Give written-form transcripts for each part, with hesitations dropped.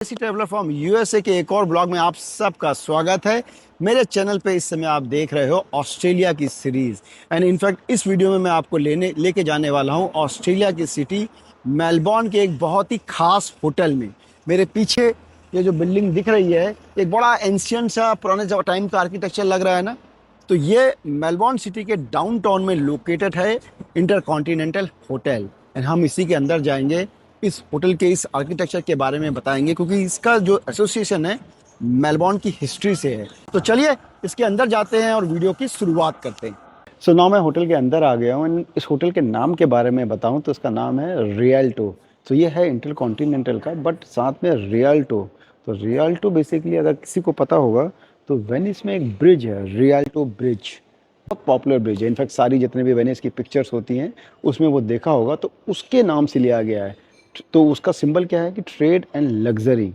देसी traveller from USA के एक और ब्लॉग में आप सबका स्वागत है। मेरे चैनल पे इस समय आप देख रहे हो ऑस्ट्रेलिया की सीरीज एंड इनफैक्ट इस वीडियो में मैं आपको लेके जाने वाला हूँ ऑस्ट्रेलिया की सिटी मेलबॉर्न के एक बहुत ही खास होटल में। मेरे पीछे ये जो बिल्डिंग दिख रही है एक बड़ा एंशियंट सा पुराने टाइम का आर्किटेक्चर लग रहा है ना, तो ये मेलबॉर्न सिटी के डाउनटाउन में लोकेटेड है इंटरकॉन्टिनेंटल होटल एंड हम इसी के अंदर जाएंगे। इस होटल के इस आर्किटेक्चर के बारे में बताएंगे क्योंकि इसका जो एसोसिएशन है मेलबॉर्न की हिस्ट्री से है। तो चलिए इसके अंदर जाते हैं और वीडियो की शुरुआत करते हैं। सो नाउ मैं होटल के अंदर आ गया हूँ। इस होटल के नाम के बारे में बताऊँ तो इसका नाम है रियल्टो। तो ये है इंटरकॉन्टिनेंटल का बट साथ में रियल्टो। तो रियल्टो बेसिकली अगर किसी को पता होगा तो वेनिस में एक ब्रिज है रियल्टो ब्रिज, बहुत पॉपुलर ब्रिज है। इनफैक्ट सारी जितने भी वेनिस की पिक्चर्स होती हैं उसमें वो देखा होगा, तो उसके नाम से लिया गया है। तो उसका सिंबल क्या है कि trade and luxury.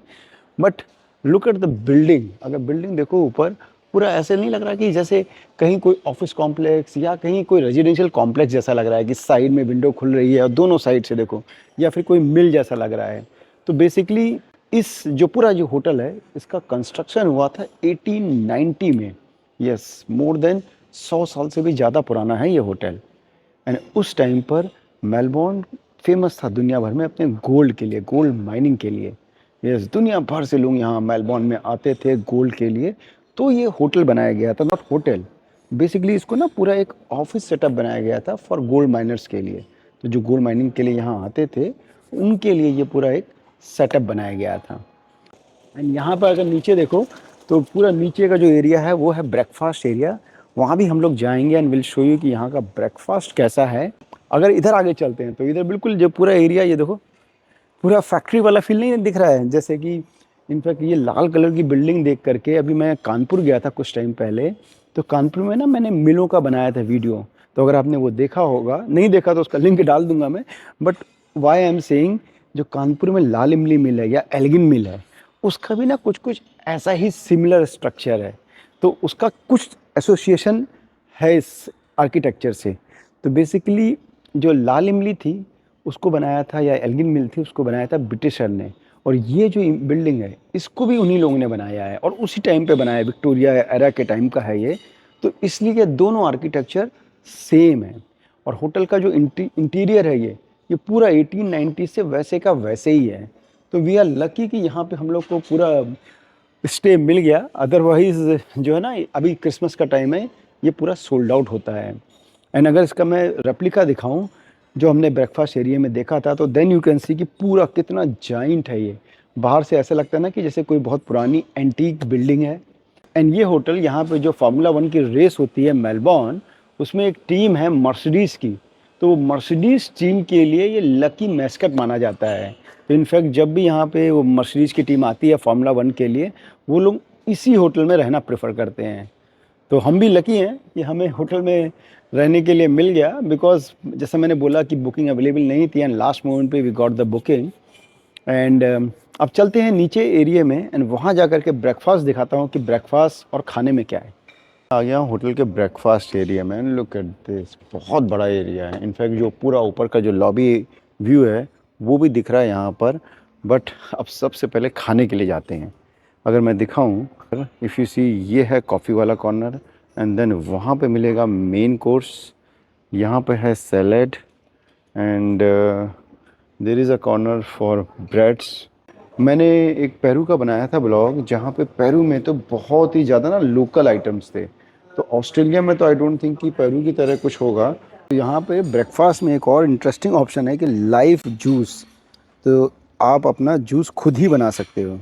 But look at the building, अगर बिल्डिंग देखो ऊपर, पूरा ऐसे नहीं लग रहा कि जैसे कहीं कोई ऑफिस कॉम्प्लेक्स या कहीं कोई रेजिडेंशियल कॉम्प्लेक्स जैसा लग रहा है कि साइड में विंडो खुल रही है और दोनों साइड से देखो, या फिर कोई मिल जैसा लग रहा है। तो बेसिकली इस जो पूरा जो होटल है इसका कंस्ट्रक्शन हुआ था 1890 में। यस, मोर देन 100 साल से भी ज़्यादा पुराना है ये होटल। एंड उस टाइम पर मेलबोर्न फेमस था दुनिया भर में अपने गोल्ड के लिए, गोल्ड माइनिंग के लिए। यस, दुनिया भर से लोग यहाँ मेलबोर्न में आते थे गोल्ड के लिए। तो ये होटल बनाया गया था, नॉट होटल, बेसिकली इसको ना पूरा एक ऑफिस सेटअप बनाया गया था फॉर गोल्ड माइनर्स के लिए। तो जो गोल्ड माइनिंग के लिए यहाँ आते थे उनके लिए ये पूरा एक सेटअप बनाया गया था। एंड यहाँ पर अगर नीचे देखो तो पूरा नीचे का जो एरिया है वो है ब्रेकफास्ट एरिया। वहाँ भी हम लोग जाएंगे एंड विल शो यू कि यहाँ का ब्रेकफास्ट कैसा है। अगर इधर आगे चलते हैं तो इधर बिल्कुल जो पूरा एरिया ये देखो, पूरा फैक्ट्री वाला फील नहीं दिख रहा है। जैसे कि इनफैक्ट ये लाल कलर की बिल्डिंग देख करके अभी मैं कानपुर गया था कुछ टाइम पहले, तो कानपुर में ना मैंने मिलों का बनाया था वीडियो। तो अगर आपने वो देखा होगा, नहीं देखा तो उसका लिंक डाल दूंगा मैं। But why I am saying, जो कानपुर में लाल इमली मिल है या एल्गिन मिल है, उसका भी ना कुछ कुछ ऐसा ही सिमिलर स्ट्रक्चर है। तो उसका कुछ एसोसिएशन है इस आर्किटेक्चर से। तो बेसिकली जो लाल इमली थी उसको बनाया था, या एल्गिन मिल थी उसको बनाया था ब्रिटिशर ने। और ये जो बिल्डिंग है इसको भी उन्हीं लोगों ने बनाया है और उसी टाइम पे बनाया है, विक्टोरिया एरा के टाइम का है ये। तो इसलिए ये दोनों आर्किटेक्चर सेम है। और होटल का जो इंटीरियर है ये पूरा 1890 से वैसे का वैसे ही है। तो वी आर लकी कि यहाँ पे हम लोग को पूरा स्टे मिल गया। अदरवाइज जो है ना, अभी क्रिसमस का टाइम है, ये पूरा सोल्ड आउट होता है। एंड अगर इसका मैं रेप्लिका दिखाऊं जो हमने ब्रेकफास्ट एरिया में देखा था, तो देन यू कैन सी कि पूरा कितना जाइंट है ये। बाहर से ऐसा लगता है ना कि जैसे कोई बहुत पुरानी एंटीक बिल्डिंग है। एंड ये होटल, यहाँ पे जो फार्मूला 1 की रेस होती है मेलबॉर्न, उसमें एक टीम है मर्सिडीज़ की। तो मर्सिडीज़ टीम के लिए ये लकी मैस्कट माना जाता है। तो इनफैक्ट जब भी यहाँ पे वो मर्सिडीज़ की टीम आती है फार्मूला 1 के लिए, वो लोग इसी होटल में रहना प्रेफर करते हैं। तो हम भी लकी हैं कि हमें होटल में रहने के लिए मिल गया, बिकॉज जैसा मैंने बोला कि बुकिंग अवेलेबल नहीं थी एंड लास्ट मोमेंट पे we got the booking. And अब चलते हैं नीचे एरिया में एंड वहाँ जा कर के ब्रेकफास्ट दिखाता हूँ कि ब्रेकफास्ट और खाने में क्या है। आ गया हूँ होटल के ब्रेकफास्ट एरिया में। लुक एट दिस, बहुत बड़ा एरिया है। इनफैक्ट जो पूरा ऊपर का जो लॉबी व्यू है वो भी दिख रहा है यहाँ पर। बट अब सबसे पहले खाने के लिए जाते हैं। अगर मैं दिखाऊं, इफ़ यू सी, ये है कॉफ़ी वाला कॉर्नर एंड देन वहाँ पे मिलेगा मेन कोर्स। यहाँ पे है salad and there is a corner for breads. मैंने एक पेरू का बनाया था ब्लॉग, जहाँ पे पेरू में तो बहुत ही ज़्यादा ना लोकल आइटम्स थे। तो ऑस्ट्रेलिया में तो आई डोंट थिंक कि पेरू की तरह कुछ होगा। तो यहाँ पे ब्रेकफास्ट में एक और इंटरेस्टिंग ऑप्शन है कि लाइव जूस। तो आप अपना जूस खुद ही बना सकते हो।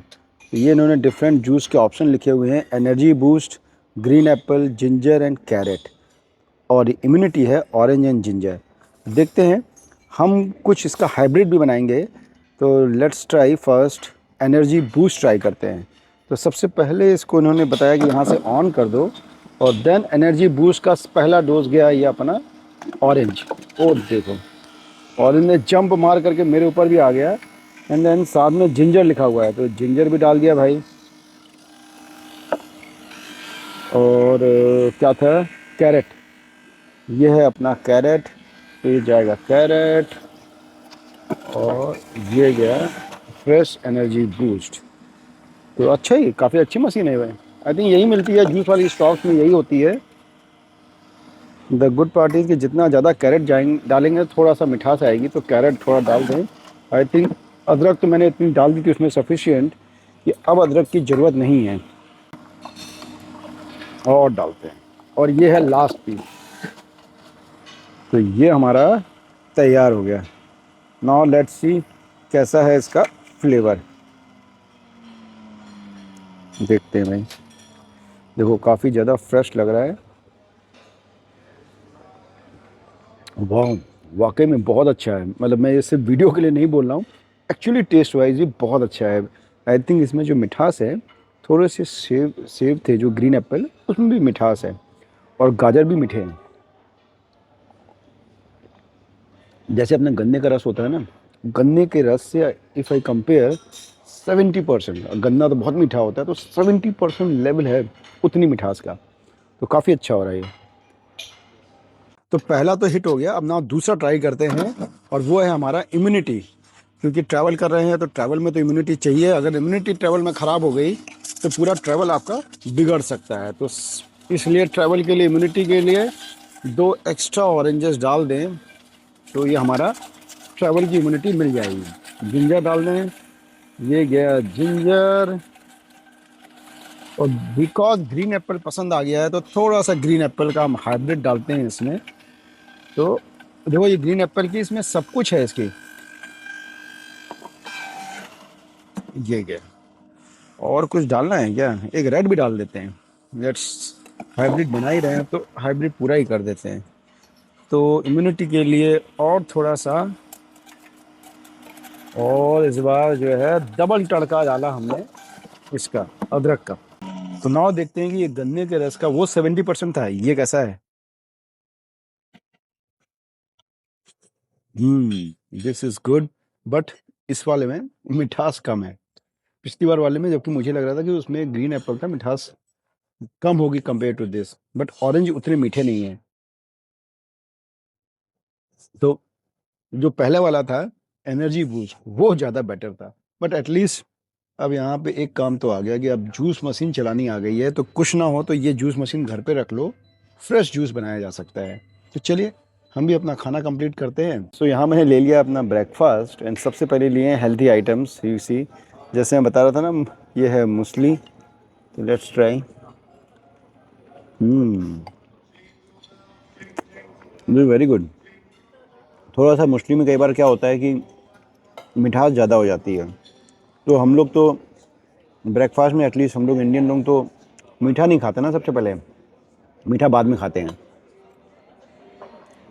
तो ये इन्होंने डिफरेंट जूस के ऑप्शन लिखे हुए हैं, energy boost, green Apple, ginger and carrot. और इम्यूनिटी है ऑरेंज एंड जिंजर। देखते हैं, हम कुछ इसका हाइब्रिड भी बनाएंगे। तो let's try first energy boost try करते हैं। तो सबसे पहले इसको इन्होंने बताया कि यहाँ से ऑन कर दो और देन एनर्जी बूस्ट का पहला डोज गया ये अपना ऑरेंज। और देखो, ऑरेंज ने जंप मार करके मेरे ऊपर भी आ गया। एंड देन साथ में जिंजर लिखा हुआ है तो जिंजर भी डाल दिया भाई। और क्या था, कैरेट, ये है अपना कैरेट। तो ये जाएगा कैरेट और ये गया फ्रेश एनर्जी बूस्ट। तो अच्छा ही, काफ़ी अच्छी मशीन है भाई। आई थिंक यही मिलती है जूस वाली स्टॉक्स में, यही होती है। द गुड पार्ट इज़ कि जितना ज़्यादा कैरेट जाएंगे डालेंगे थोड़ा सा मिठास आएगी, तो कैरेट थोड़ा डाल दें। आई थिंक अदरक तो मैंने इतनी डाल दी थी उसमें सफिशिएंट कि अब अदरक की ज़रूरत नहीं है, और डालते हैं। और ये है लास्ट पीस। तो ये हमारा तैयार हो गया। नाउ लेट्स सी कैसा है इसका फ्लेवर। देखते हैं भाई। देखो काफ़ी ज़्यादा फ्रेश लग रहा है। वाह, वाकई में बहुत अच्छा है। मतलब मैं ये सिर्फ वीडियो के लिए नहीं बोल रहा हूँ, एक्चुअली टेस्ट वाइज ये बहुत अच्छा है। आई थिंक इसमें जो मिठास है, थोड़े से सेब सेब थे जो ग्रीन एप्पल, उसमें भी मिठास है, और गाजर भी मीठे हैं। जैसे अपने गन्ने का रस होता है ना, गन्ने के रस से इफ़ आई कंपेयर 70%, गन्ना तो बहुत मीठा होता है, तो 70% लेवल है उतनी मिठास का। तो काफ़ी अच्छा हो रहा है ये। तो पहला तो हिट हो गया, अब ना दूसरा ट्राई करते हैं, और वो है हमारा इम्यूनिटी। क्योंकि ट्रैवल कर रहे हैं तो ट्रैवल में तो इम्यूनिटी चाहिए। अगर इम्यूनिटी ट्रैवल में ख़राब हो गई तो पूरा ट्रैवल आपका बिगड़ सकता है। तो इसलिए ट्रैवल के लिए, इम्यूनिटी के लिए 2 एक्स्ट्रा ऑरेंजेस डाल दें, तो ये हमारा ट्रैवल की इम्यूनिटी मिल जाएगी। जिंजर डाल दें, ये गया जिंजर। और बिकॉज ग्रीन एप्पल पसंद आ गया है, तो थोड़ा सा ग्रीन एप्पल का हम हाइब्रिड डालते हैं इसमें। तो देखो ये ग्रीन एप्पल की इसमें सब कुछ है इसकी। ये गया। और कुछ डालना है क्या? एक रेड भी डाल देते हैं। लेट्स, हाइब्रिड बना ही रहे हैं तो हाइब्रिड पूरा ही कर देते हैं। तो इम्यूनिटी के लिए और थोड़ा सा, और इस बार जो है डबल तड़का डाला हमने इसका, अदरक का। तो नाउ देखते हैं कि ये गन्ने के रस का वो 70% था, ये कैसा है। This is good. बट इस वाले में मिठास कम है। पिछली बार वाले में जबकि मुझे लग रहा था कि उसमें ग्रीन एप्पल का मिठास कम होगी compare to this, but orange उतने मीठे नहीं है। तो जो पहले वाला था, एनर्जी बूस्ट, वो ज़्यादा बेटर था। बट एटलीस्ट अब यहाँ पे एक काम तो आ गया कि अब जूस मशीन चलानी आ गई है, तो कुछ ना हो तो ये जूस मशीन घर पे रख लो, फ्रेश जूस बनाया जा सकता है। तो चलिए हम भी अपना खाना कंप्लीट करते हैं। सो यहाँ मैंने ले लिया अपना ब्रेकफास्ट, एंड सबसे पहले लिए हैं हेल्थी आइटम्स। यू सी, जैसे मैं बता रहा था ना, ये है मूसली। तो लेट्स ट्राई। Very good. थोड़ा सा मूसली में कई बार क्या होता है कि मिठास ज़्यादा हो जाती है। तो हम लोग तो ब्रेकफास्ट में, एटलीस्ट हम लोग इंडियन लोग तो मीठा नहीं खाते ना, सबसे पहले मीठा बाद में खाते हैं।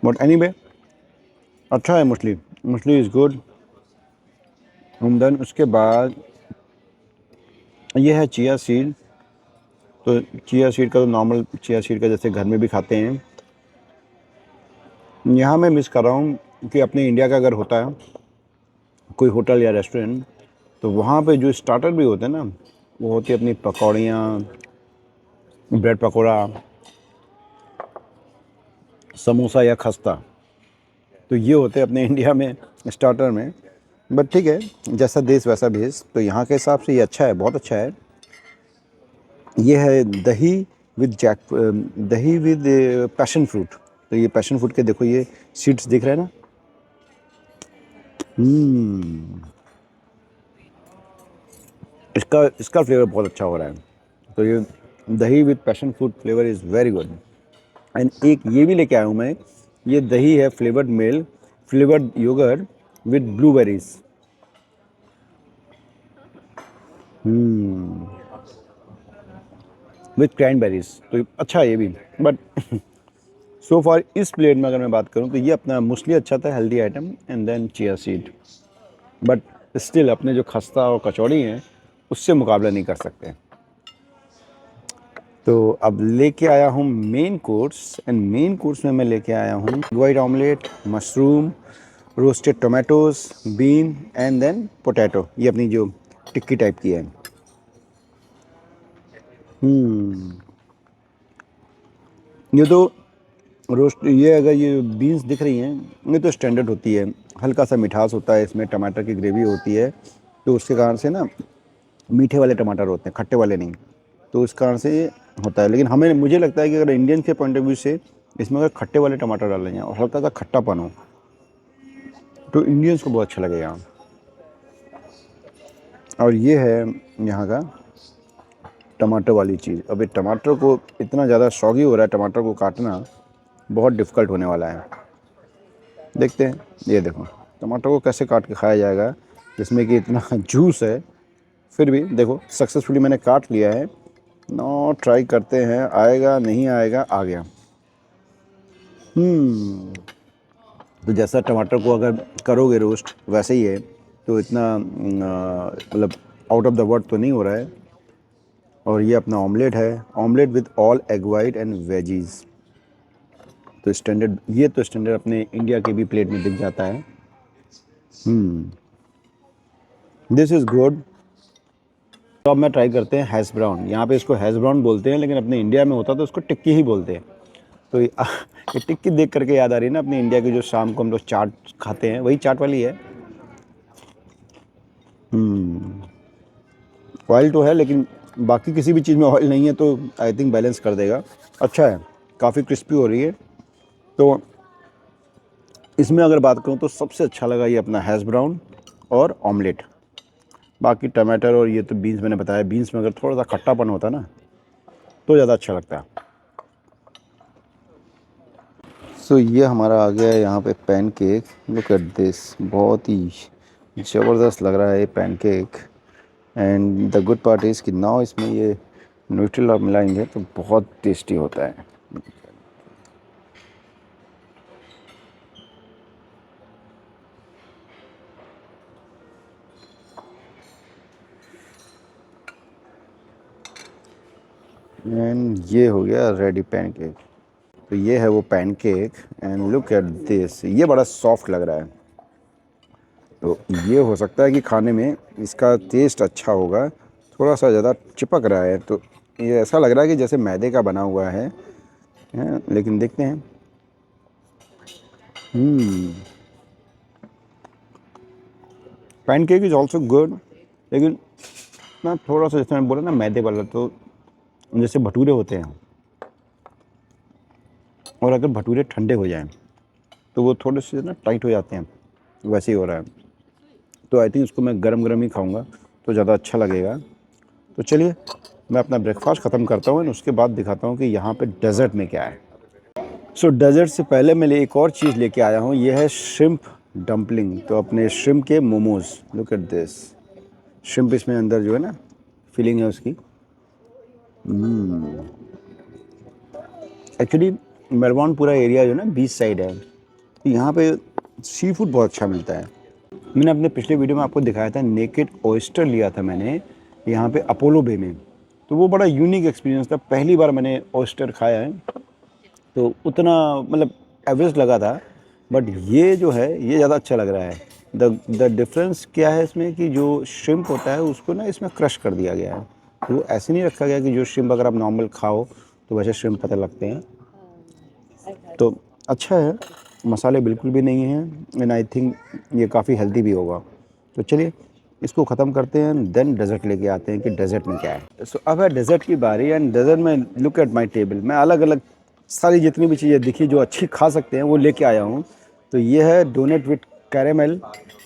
बट एनीवे, अच्छा है मूसली। मूसली इज़ गुड। एंड देन उसके बाद ये है चिया सीड। तो चिया सीड का तो नॉर्मल चिया सीड का जैसे घर में भी खाते हैं। यहाँ मैं मिस कर रहा हूँ कि अपने इंडिया का अगर होता है कोई होटल या रेस्टोरेंट, तो वहाँ पे जो स्टार्टर भी होते हैं ना, वो होती है अपनी पकौड़ियाँ, ब्रेड पकौड़ा, समोसा या खस्ता। तो ये होते हैं अपने इंडिया में स्टार्टर में। बट ठीक है, जैसा देश वैसा भेष। तो यहाँ के हिसाब से ये अच्छा है, बहुत अच्छा है। ये है दही विद दही विद पैशन फ्रूट। तो ये पैशन फ्रूट के देखो, ये सीड्स दिख रहे हैं ना। इसका इसका फ्लेवर बहुत अच्छा हो रहा है। तो ये दही with passion fruit flavour is very good. And एक ये भी लेके आया हूँ मैं। ये दही है flavoured milk, flavoured yogurt with blueberries. With cranberries. तो अच्छा है ये भी। बट सो फॉर इस प्लेट में अगर मैं बात करूँ तो ये अपना मोस्टली अच्छा था, healthy item, and then chia seed. But still अपने जो खस्ता और कचौड़ी हैं उससे मुकाबला नहीं कर सकते। तो अब लेके आया हूँ main course, and main course में मैं लेके आया हूँ white omelette, mushroom, roasted tomatoes, bean, and then potato. ये अपनी जो टिक्की टाइप की है। ये तो रोस्ट, ये अगर ये बीन्स दिख रही हैं, ये तो स्टैंडर्ड होती है। हल्का सा मिठास होता है इसमें, टमाटर की ग्रेवी होती है, तो उसके कारण से ना मीठे वाले टमाटर होते हैं, खट्टे वाले नहीं। तो इस कारण से ये होता है। लेकिन मुझे लगता है कि अगर इंडियन के पॉइंट ऑफ व्यू से इसमें अगर खट्टे वाले टमाटर डाले जाएँ और हल्का सा खट्टापन हो तो इंडियंस को बहुत अच्छा लगेगा। और ये है यहाँ का टमाटर वाली चीज़। अभी टमाटर को इतना ज़्यादा सॉगी हो रहा है, टमाटर को काटना बहुत डिफ़िकल्ट होने वाला है। देखते हैं, ये देखो टमाटर को कैसे काट के खाया जाएगा जिसमें कि इतना जूस है। फिर भी देखो सक्सेसफुली मैंने काट लिया है। नो ट्राई करते हैं, आएगा नहीं आएगा, आ गया। तो जैसा टमाटर को अगर करोगे रोस्ट वैसे ही है, तो इतना मतलब आउट ऑफ द वर्ड तो नहीं हो रहा है। और ये अपना ऑमलेट है, omelette with all egg white and veggies. तो स्टैंडर्ड, ये तो स्टैंडर्ड अपने इंडिया के भी प्लेट में दिख जाता है। This is good. तो अब मैं ट्राई करते हैं हैश ब्राउन। यहाँ पे इसको हैश ब्राउन बोलते हैं, लेकिन अपने इंडिया में होता तो उसको टिक्की ही बोलते हैं। तो ये टिक्की देख करके याद आ रही है ना अपनी इंडिया की, जो शाम को हम लोग चाट खाते हैं, वही चाट वाली है। ऑयल तो है, लेकिन बाकी किसी भी चीज़ में ऑयल नहीं है, तो आई थिंक बैलेंस कर देगा। अच्छा है, काफ़ी क्रिस्पी हो रही है। तो इसमें अगर बात करूँ तो सबसे अच्छा लगा ये अपना हैश ब्राउन और ऑमलेट। बाकी टमाटर और ये तो बीन्स मैंने बताया, बीन्स में अगर थोड़ा सा खट्टापन होता ना तो ज़्यादा अच्छा लगता है। सो ये हमारा आ गया है यहाँ पे पैनकेक। लुक एट दिस, बहुत ही ज़बरदस्त लग रहा है ये pancake. And the good part is कि नाउ इसमें ये न्यूट्रेला मिलाएंगे तो बहुत टेस्टी होता है। एंड ये हो गया रेडी पैनकेक। तो ये है वो pancake and look at this, ये बड़ा सॉफ्ट लग रहा है। तो ये हो सकता है कि खाने में इसका टेस्ट अच्छा होगा। थोड़ा सा ज़्यादा चिपक रहा है, तो ये ऐसा लग रहा है कि जैसे मैदे का बना हुआ है, लेकिन देखते हैं। पैनकेक इज़ ऑल्सो गुड, लेकिन ना थोड़ा सा, जैसे मैं बोला ना मैदे वाला, तो जैसे भटूरे होते हैं, और अगर भटूरे ठंडे हो जाएं तो वो थोड़े से ना टाइट हो जाते हैं, वैसे ही हो रहा है। तो आई थिंक इसको मैं गरम गरम ही खाऊंगा तो ज़्यादा अच्छा लगेगा। तो चलिए मैं अपना ब्रेकफास्ट ख़त्म करता हूँ और उसके बाद दिखाता हूँ कि यहाँ पे डेज़र्ट में क्या है। सो डेज़र्ट से पहले मैं एक और चीज़ लेके आया हूँ, ये है श्रिम्प डम्पलिंग। तो अपने श्रिम्प के momos, look at this. Shrimp इसमें अंदर जो है ना फीलिंग है उसकी। एक्चुअली मेलबॉर्न पूरा एरिया जो ना बीच साइड है, तो यहाँ पे सी फूड बहुत अच्छा मिलता है। मैंने अपने पिछले वीडियो में आपको दिखाया था, नेकेड ऑयस्टर लिया था मैंने यहाँ पे अपोलो बे में। तो वो बड़ा यूनिक एक्सपीरियंस था, पहली बार मैंने ऑयस्टर खाया है। तो उतना मतलब एवरेज लगा था, बट ये जो है ये ज़्यादा अच्छा लग रहा है। द डिफरेंस क्या है इसमें कि जो श्रिम्प होता है उसको ना इसमें क्रश कर दिया गया है। तो ऐसे नहीं रखा गया कि जो श्रिम्प अगर आप नॉर्मल खाओ तो वैसे श्रिम्प पता लगते हैं। तो अच्छा है, मसाले बिल्कुल भी नहीं हैं, एंड आई थिंक ये काफ़ी हेल्दी भी होगा। तो चलिए इसको ख़त्म करते हैं, देन डेज़र्ट लेके आते हैं कि डेज़र्ट में क्या है। सो अब है डेज़र्ट की बारी। एंड डेज़र्ट में लुक एट माय टेबल, मैं अलग अलग सारी जितनी भी चीज़ें दिखी जो अच्छी खा सकते हैं वो लेके आया हूँ। तो ये है डोनेट विथ कैरेमल,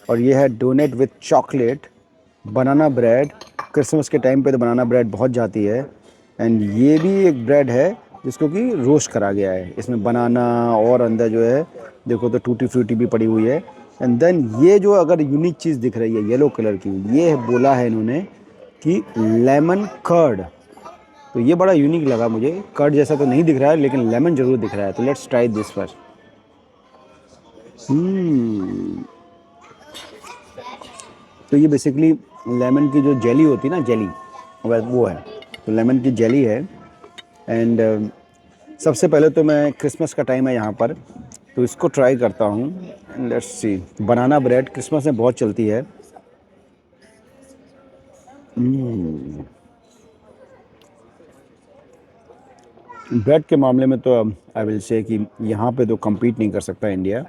और ये है donate with chocolate, banana bread. Christmas के टाइम पे तो बनाना ब्रेड बहुत जाती है। एंड ये भी एक ब्रेड है जिसको कि रोस्ट करा गया है, इसमें बनाना और अंदर जो है देखो तो टूटी फ्रूटी भी पड़ी हुई है। एंड देन ये जो अगर यूनिक चीज़ दिख रही है येलो कलर की, ये बोला है इन्होंने कि लेमन कर्ड। तो ये बड़ा यूनिक लगा मुझे, कर्ड जैसा तो नहीं दिख रहा है लेकिन लेमन ज़रूर दिख रहा है। तो लेट्स ट्राई दिस फर्स्ट। तो ये बेसिकली लेमन की जो जेली होती है ना, जेली वो है। तो लेमन की जेली है। एंड सबसे पहले तो मैं, क्रिसमस का टाइम है यहाँ पर, तो इसको ट्राई करता हूँ। Let's see, banana bread Christmas में बहुत चलती है। ब्रेड के मामले में तो आई विल से कि यहाँ पे तो compete नहीं कर सकता इंडिया।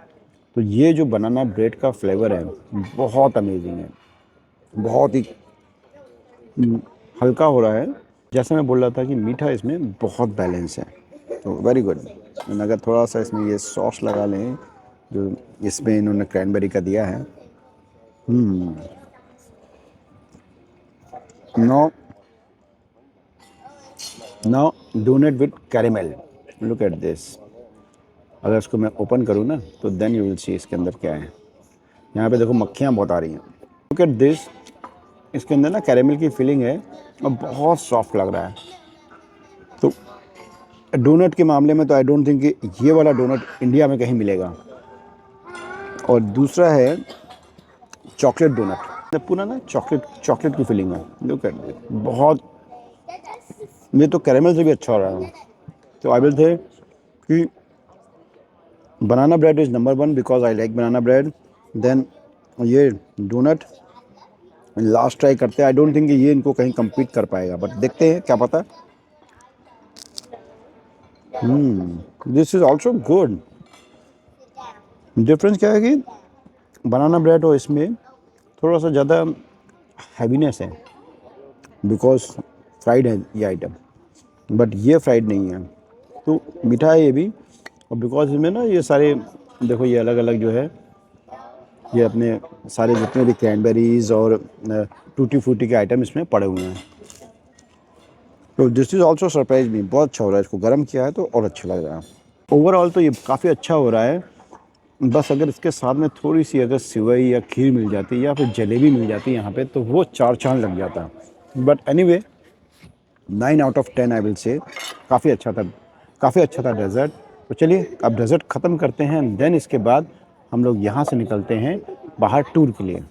तो ये जो बनाना ब्रेड का फ्लेवर है बहुत अमेजिंग है, बहुत ही हल्का हो रहा है। जैसे मैं बोल रहा था कि मीठा इसमें बहुत बैलेंस है, तो वेरी गुड। अगर थोड़ा सा इसमें ये सॉस लगा लें जो इसमें इन्होंने क्रैनबेरी का दिया है। No now donut with caramel, look at this. अगर इसको मैं ओपन करूँ ना तो देन यू विल सी इसके अंदर क्या है। यहाँ पे देखो मक्खियाँ बहुत आ रही हैं, लुक एट दिस। इसके अंदर ना कैरेमल की फीलिंग है और बहुत सॉफ्ट लग रहा है। तो डोनट के मामले में तो आई डोंट थिंक कि ये वाला डोनट इंडिया में कहीं मिलेगा। और दूसरा है चॉकलेट डोनट, पूरा ना चॉकलेट चॉकलेट की फीलिंग है, लुक एट दिस। बहुत, ये तो कैरेमल से भी अच्छा हो रहा है। तो आई विल से कि banana bread is number 1 because I like banana bread. Then ये डोनट लास्ट ट्राई करते हैं। आई डोंट थिंक कि ये इनको कहीं compete कर पाएगा, बट देखते हैं, क्या पता। This is also good. Difference क्या है कि बनाना ब्रेड और इसमें थोड़ा सा ज़्यादा हैवीनेस है बिकॉज फ्राइड है ये आइटम, बट ये फ्राइड नहीं है। तो मीठा है ये भी, और बिकॉज इसमें ना ये सारे देखो ये अलग अलग जो है, ये अपने सारे जितने भी क्रैनबेरीज और टूटी फ्रूटी के आइटम इसमें पड़े हुए हैं। तो this is also surprise me, बहुत अच्छा हो रहा है। इसको गर्म किया है तो और अच्छा लग रहा है। ओवरऑल तो ये काफ़ी अच्छा हो रहा है। बस अगर इसके साथ में थोड़ी सी अगर सिवई या खीर मिल जाती या फिर जलेबी मिल जाती यहाँ पे तो वो 4 चाँद लग जाता। But anyway 9 out of 10 I will से। काफ़ी अच्छा था, काफ़ी अच्छा था डेज़र्ट। तो चलिए अब डेज़र्ट ख़त्म करते हैं, देन इसके बाद हम लोग यहाँ से निकलते हैं बाहर टूर के लिए।